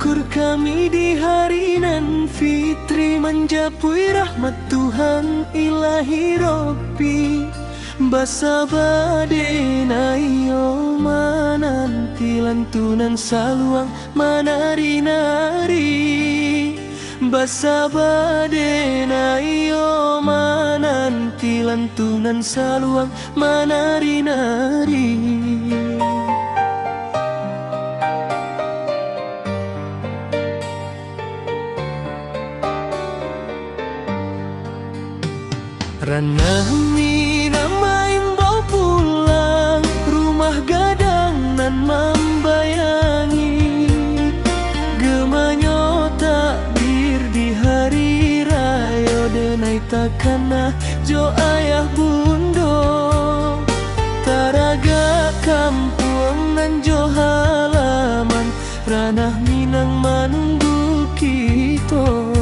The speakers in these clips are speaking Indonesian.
Syukur kami di hari nan fitri, menjapui rahmat Tuhan ilahi Robbi. Basa badena iyo mananti lantunan saluang manari-nari. Basa badena iyo mananti lantunan saluang manari-nari. Ranah mina main bawa pulang, rumah gadang nan membayangi. Gemanyo takbir di hari raya, denai takana jo ayah bundo. Taraga kampung nan jo halaman, ranah minang menunggu kita.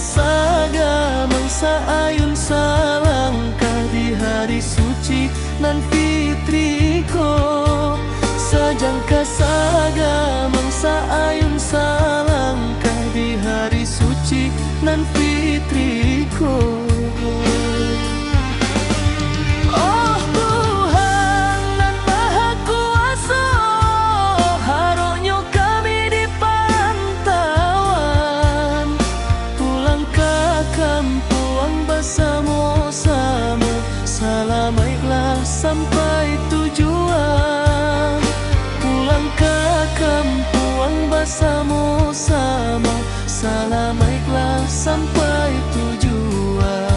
Saga mangsa ayun salangkah di hari suci nan fitriko. Sajangka saga mangsa ayun salangkah di hari suci nan fitriko. Sama-sama salamailah sampai tujuan. Pulang ke kampung bersama-sama salamailah sampai tujuan.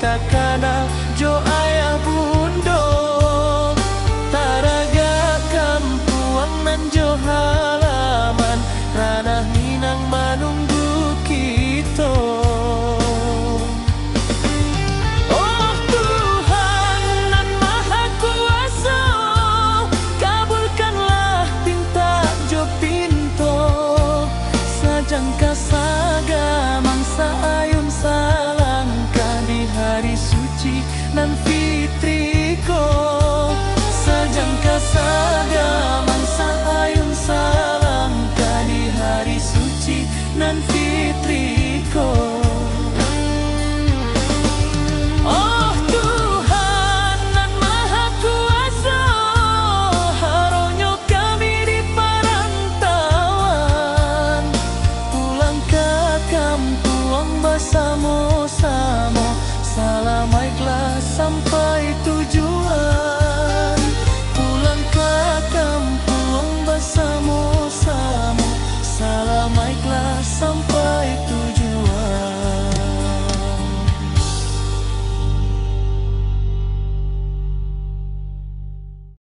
Takana jo ayah bundo. Taraga kampuang nan jo halaman, ranah minang menunggu kita. Oh Tuhan nan maha kuasa, kabulkanlah pinta jo pinto. Sajangka saga mangsa ayun salangkah di hari suci nan fitriko. Sajangka saga mangsa ayun salangkah di hari suci nan fitriko. Oh Tuhan nan maha kuasa, haronyo kami di perantauan. Pulang ke kampung bersama-sama salamailah sampai tujuan.